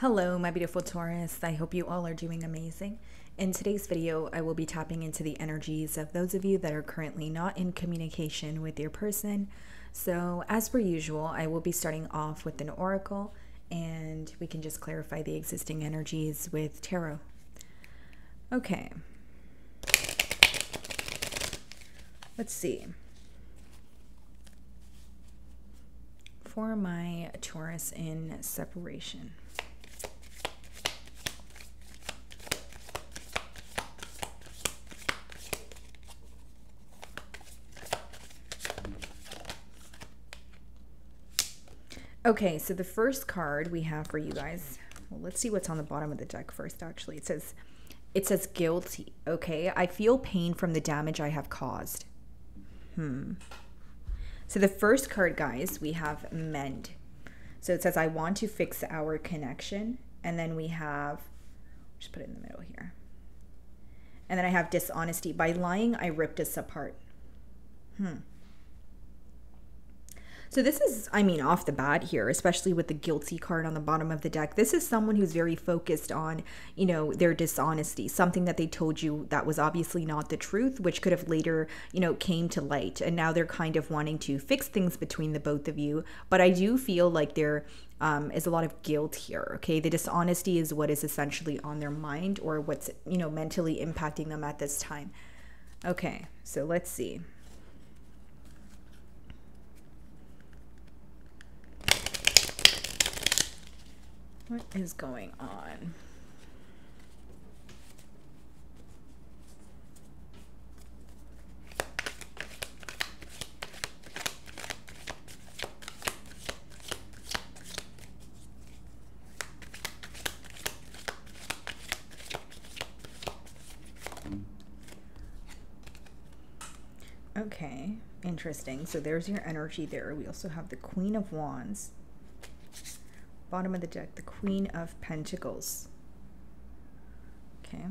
Hello, my beautiful Taurus. I hope you all are doing amazing. In today's video, I will be tapping into the energies of those of you that are currently not in communication with your person. So, as per usual, I will be starting off with an oracle, and we can just clarify the existing energies with tarot. Okay. Let's see. For my Taurus in separation. Okay, so the first card we have for you guys, well, let's see what's on the bottom of the deck first, actually. It says guilty, okay? I feel pain from the damage I have caused. So the first card, guys, we have mend. So it says, I want to fix our connection. And then we have, just put it in the middle here. And then I have dishonesty. By lying, I ripped us apart. So this is, I mean, off the bat here, especially with the guilty card on the bottom of the deck, this is someone who's very focused on, you know, their dishonesty, something that they told you that was obviously not the truth, which could have later, you know, came to light. And now they're kind of wanting to fix things between the both of you. But I do feel like there is a lot of guilt here, okay? The dishonesty is what is essentially on their mind, or what's, you know, mentally impacting them at this time. Okay, so let's see. What is going on? Okay, interesting. So there's your energy there. We also have the Queen of Wands. Bottom of the deck, the Queen of Pentacles. Okay.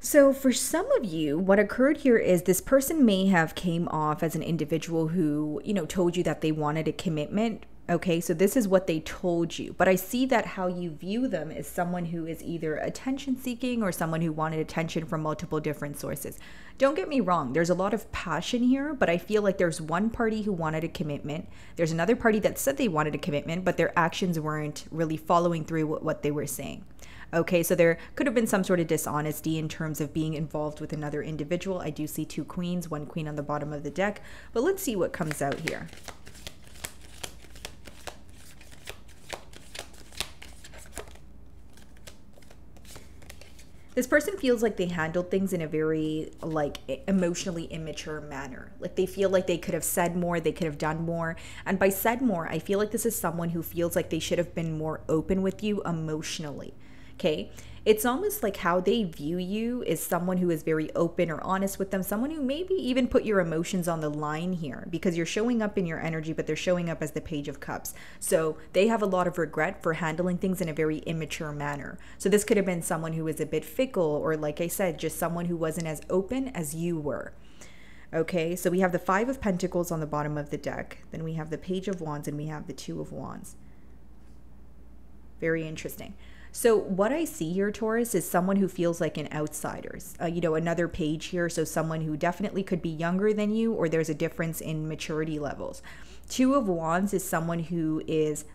So for some of you, what occurred here is this person may have came off as an individual who, you know, told you that they wanted a commitment. Okay, so this is what they told you. But I see that how you view them is someone who is either attention seeking or someone who wanted attention from multiple different sources. Don't get me wrong, there's a lot of passion here, but I feel like there's one party who wanted a commitment. There's another party that said they wanted a commitment, but their actions weren't really following through with what they were saying. Okay, so there could have been some sort of dishonesty in terms of being involved with another individual. I do see two queens, one queen on the bottom of the deck, but let's see what comes out here. This person feels like they handled things in a very, like, emotionally immature manner. Like, they feel like they could have said more, they could have done more. And by said more, I feel like this is someone who feels like they should have been more open with you emotionally. Okay? It's almost like how they view you is someone who is very open or honest with them, someone who maybe even put your emotions on the line here, because you're showing up in your energy, but they're showing up as the Page of Cups. So they have a lot of regret for handling things in a very immature manner. So this could have been someone who was a bit fickle, or like I said, just someone who wasn't as open as you were. Okay, so we have the Five of Pentacles on the bottom of the deck. Then we have the Page of Wands, and we have the Two of Wands. Very interesting. So what I see here, Taurus, is someone who feels like an outsider. You know, another page here, so someone who definitely could be younger than you, or there's a difference in maturity levels. Two of Wands is someone who is,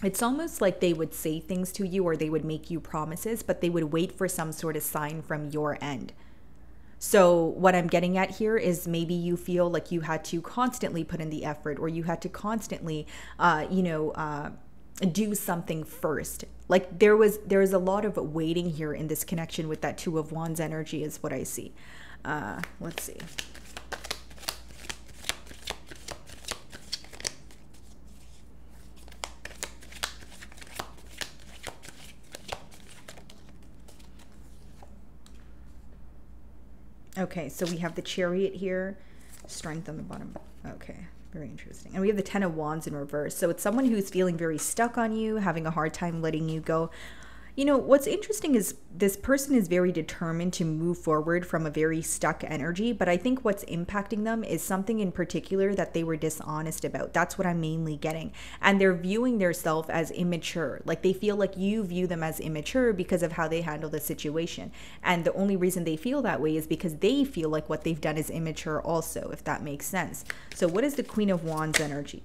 it's almost like they would say things to you, or they would make you promises, but they would wait for some sort of sign from your end. So what I'm getting at here is maybe you feel like you had to constantly put in the effort, or you had to constantly, do something first. Like there's a lot of waiting here in this connection with that Two of Wands energy is what I see. Let's see. Okay, so we have the Chariot here, Strength on the bottom. Okay. Very interesting. And we have the Ten of Wands in reverse. So it's someone who's feeling very stuck on you, having a hard time letting you go. You know, what's interesting is this person is very determined to move forward from a very stuck energy, but I think what's impacting them is something in particular that they were dishonest about. That's what I'm mainly getting. And they're viewing themselves as immature. Like they feel like you view them as immature because of how they handle the situation. And the only reason they feel that way is because they feel like what they've done is immature also, if that makes sense. So what is the Queen of Wands energy?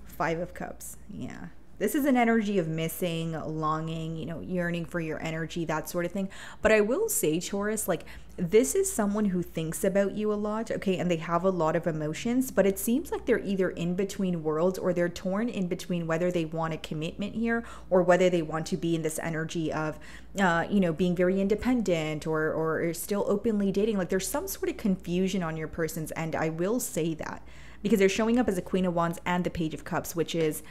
Five of Cups. Yeah. This is an energy of missing, longing, you know, yearning for your energy, that sort of thing. But I will say, Taurus, like this is someone who thinks about you a lot, okay, and they have a lot of emotions, but it seems like they're either in between worlds or they're torn in between whether they want a commitment here or whether they want to be in this energy of, you know, being very independent or still openly dating. Like there's some sort of confusion on your person's end. I will say that because they're showing up as a Queen of Wands and the Page of Cups, which is,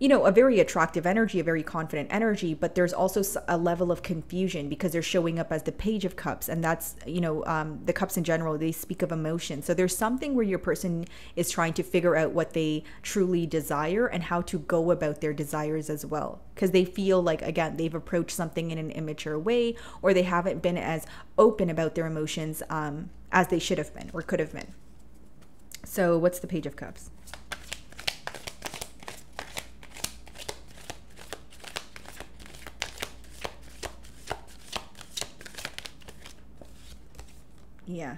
you know, a very attractive energy, a very confident energy, but there's also a level of confusion because they're showing up as the Page of Cups. And that's, you know, the cups in general, they speak of emotion. So there's something where your person is trying to figure out what they truly desire and how to go about their desires as well. Because they feel like, again, they've approached something in an immature way, or they haven't been as open about their emotions as they should have been or could have been. So what's the Page of Cups? Yeah.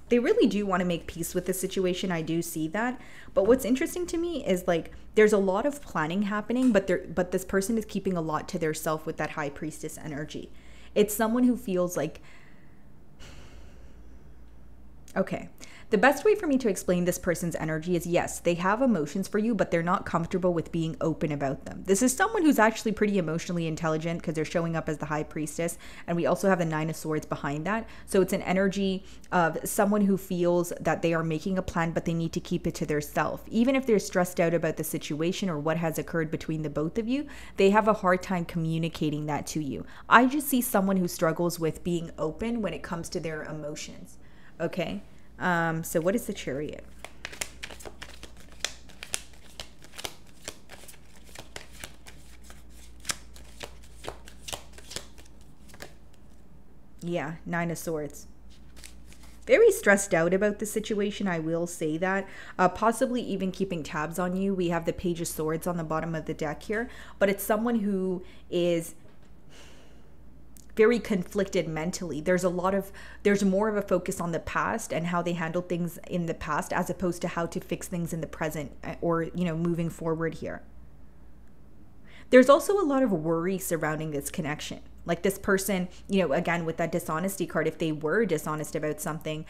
They really do want to make peace with the situation. I do see that. But what's interesting to me is like there's a lot of planning happening, but this person is keeping a lot to their self with that High Priestess energy. It's someone who feels like, okay, the best way for me to explain this person's energy is yes, they have emotions for you, but they're not comfortable with being open about them. This is someone who's actually pretty emotionally intelligent because they're showing up as the High Priestess. And we also have the Nine of Swords behind that. So it's an energy of someone who feels that they are making a plan, but they need to keep it to their self. Even if they're stressed out about the situation or what has occurred between the both of you, they have a hard time communicating that to you. I just see someone who struggles with being open when it comes to their emotions. Okay. So what is the Chariot? Yeah, Nine of Swords. Very stressed out about the situation, I will say that. Possibly even keeping tabs on you. We have the Page of Swords on the bottom of the deck here, but it's someone who is very conflicted mentally. There's more of a focus on the past and how they handled things in the past as opposed to how to fix things in the present or, you know, moving forward here. There's also a lot of worry surrounding this connection. Like this person, you know, again, with that dishonesty card, if they were dishonest about something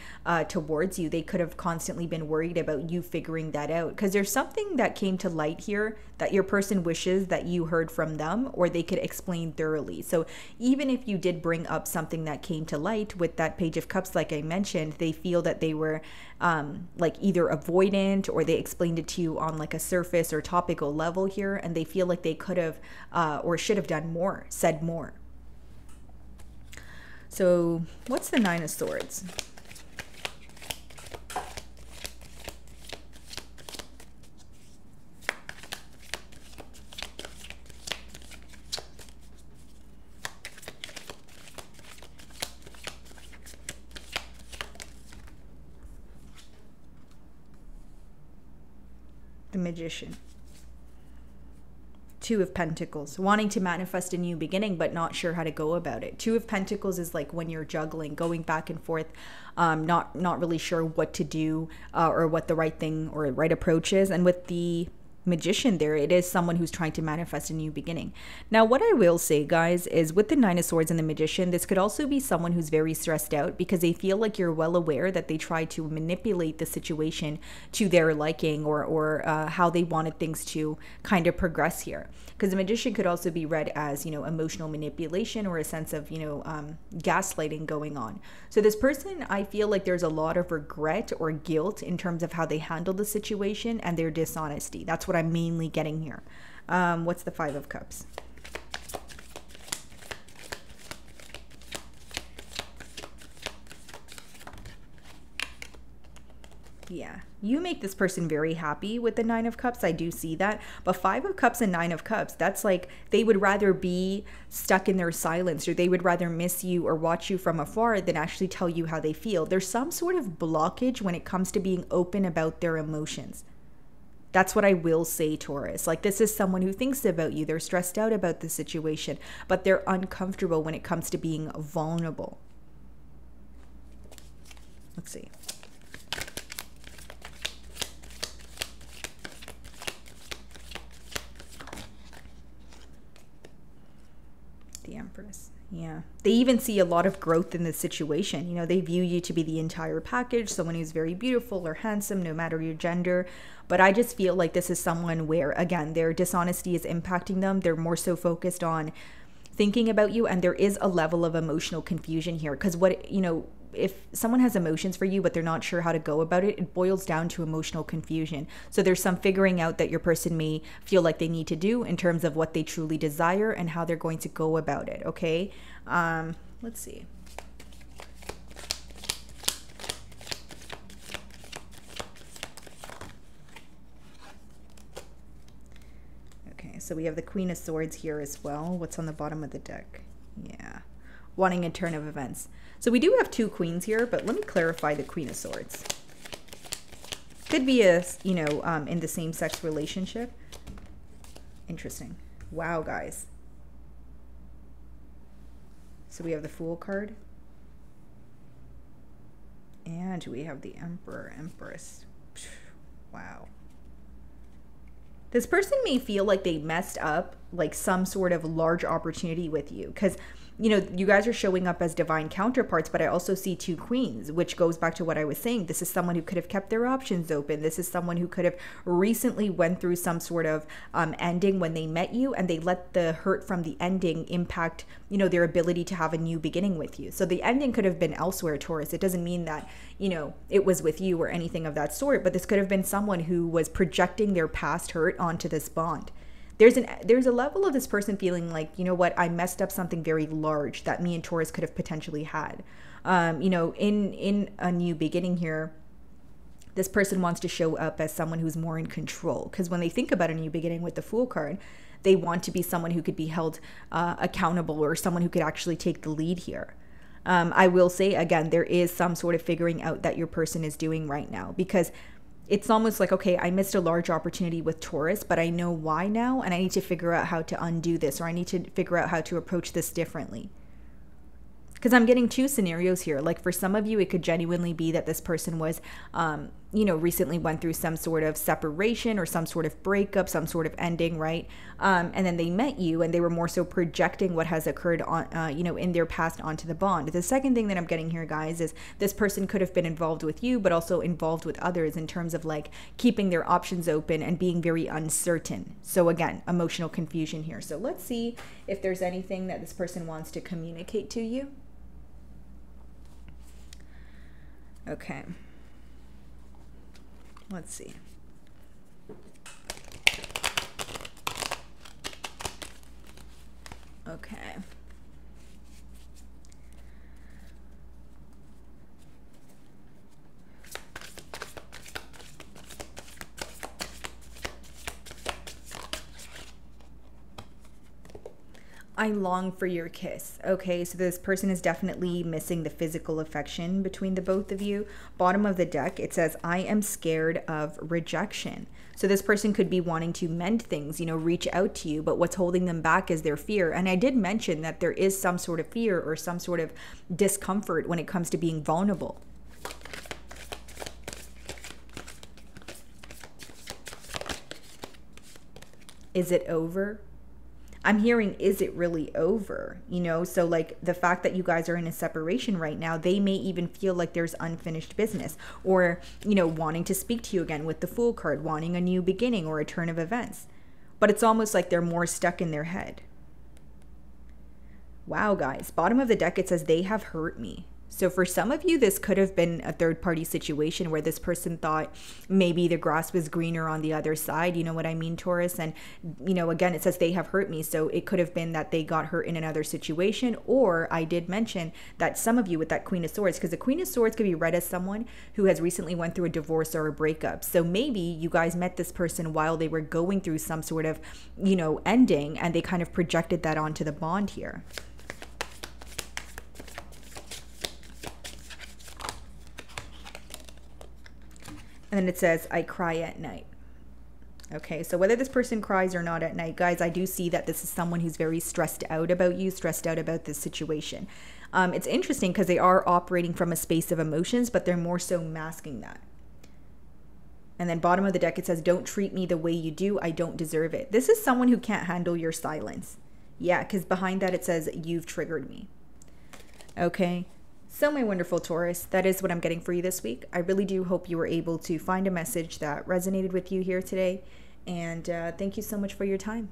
towards you, they could have constantly been worried about you figuring that out. Because there's something that came to light here that your person wishes that you heard from them or they could explain thoroughly. So even if you did bring up something that came to light with that Page of Cups, like I mentioned, they feel that they were like either avoidant or they explained it to you on like a surface or topical level here. And they feel like they could have or should have done more, said more. So what's the Nine of Swords? The Magician. Two of Pentacles, wanting to manifest a new beginning, but not sure how to go about it. Two of Pentacles is like when you're juggling, going back and forth, not really sure what to do or what the right thing or right approach is. And with the Magician there, it is someone who's trying to manifest a new beginning. Now, what I will say, guys, is with the Nine of Swords and the Magician, this could also be someone who's very stressed out because they feel like you're well aware that they try to manipulate the situation to their liking or how they wanted things to kind of progress here. Because the Magician could also be read as, you know, emotional manipulation or a sense of, you know, gaslighting going on. So this person, I feel like there's a lot of regret or guilt in terms of how they handled the situation and their dishonesty. That's what I'm mainly getting here. What's the Five of Cups? Yeah, you make this person very happy with the Nine of Cups. I do see that. But Five of Cups and Nine of Cups, that's like they would rather be stuck in their silence, or they would rather miss you or watch you from afar than actually tell you how they feel. There's some sort of blockage when it comes to being open about their emotions. That's what I will say, Taurus. Like, this is someone who thinks about you. They're stressed out about the situation, but they're uncomfortable when it comes to being vulnerable. Let's see. The Empress. Yeah. They even see a lot of growth in this situation. You know, they view you to be the entire package, someone who's very beautiful or handsome, no matter your gender. But I just feel like this is someone where, again, their dishonesty is impacting them. They're more so focused on thinking about you, and there is a level of emotional confusion here. Because what, you know, if someone has emotions for you but they're not sure how to go about it, it boils down to emotional confusion. So there's some figuring out that your person may feel like they need to do in terms of what they truly desire and how they're going to go about it. Okay, let's see. Okay, so we have the Queen of Swords here as well. What's on the bottom of the deck? Yeah, wanting a turn of events. So we do have two queens here, but let me clarify the Queen of Swords. Could be a, you know, in the same-sex relationship. Interesting. Wow, guys. So we have the Fool card. And we have the Emperor, Empress. Wow. This person may feel like they messed up like some sort of large opportunity with you, because, you know, you guys are showing up as divine counterparts, but I also see two queens, which goes back to what I was saying. This is someone who could have kept their options open. This is someone who could have recently went through some sort of ending when they met you, and they let the hurt from the ending impact, you know, their ability to have a new beginning with you. So the ending could have been elsewhere, Taurus. It doesn't mean that, you know, it was with you or anything of that sort, but this could have been someone who was projecting their past hurt onto this bond. There's a level of this person feeling like, you know what, I messed up something very large that me and Taurus could have potentially had. You know, in a new beginning here, this person wants to show up as someone who's more in control, because when they think about a new beginning with the Fool card, they want to be someone who could be held accountable, or someone who could actually take the lead here. I will say, again, there is some sort of figuring out that your person is doing right now, because it's almost like, okay, I missed a large opportunity with Taurus, but I know why now, and I need to figure out how to undo this, or I need to figure out how to approach this differently. Because I'm getting two scenarios here. Like, for some of you, it could genuinely be that this person was, you know, recently went through some sort of separation or some sort of breakup, some sort of ending, right? And then they met you, and they were more so projecting what has occurred on, you know, in their past onto the bond. The second thing that I'm getting here, guys, is this person could have been involved with you, but also involved with others in terms of like keeping their options open and being very uncertain. So again, emotional confusion here. So let's see if there's anything that this person wants to communicate to you. Okay, let's see. Okay. I long for your kiss. Okay, so this person is definitely missing the physical affection between the both of you. Bottom of the deck, it says, I am scared of rejection. So this person could be wanting to mend things, you know, reach out to you, but what's holding them back is their fear. And I did mention that there is some sort of fear or some sort of discomfort when it comes to being vulnerable. Is it over? I'm hearing, is it really over? You know, so like the fact that you guys are in a separation right now, they may even feel like there's unfinished business, or, you know, wanting to speak to you again with the Fool card, wanting a new beginning or a turn of events. But it's almost like they're more stuck in their head. Wow, guys. Bottom of the deck, it says, they have hurt me. So for some of you, this could have been a third party situation where this person thought maybe the grass was greener on the other side. You know what I mean, Taurus? And, you know, again, it says they have hurt me. So it could have been that they got hurt in another situation. Or I did mention that some of you with that Queen of Swords, because the Queen of Swords could be read as someone who has recently went through a divorce or a breakup. So maybe you guys met this person while they were going through some sort of, you know, ending, and they kind of projected that onto the bond here. And then it says, I cry at night. Okay, so whether this person cries or not at night, guys, I do see that this is someone who's very stressed out about you, stressed out about this situation. It's interesting because they are operating from a space of emotions, but they're more so masking that. And then bottom of the deck, it says, don't treat me the way you do. I don't deserve it. This is someone who can't handle your silence. Yeah, because behind that, it says, you've triggered me. Okay. So my wonderful Taurus, that is what I'm getting for you this week. I really do hope you were able to find a message that resonated with you here today. And thank you so much for your time.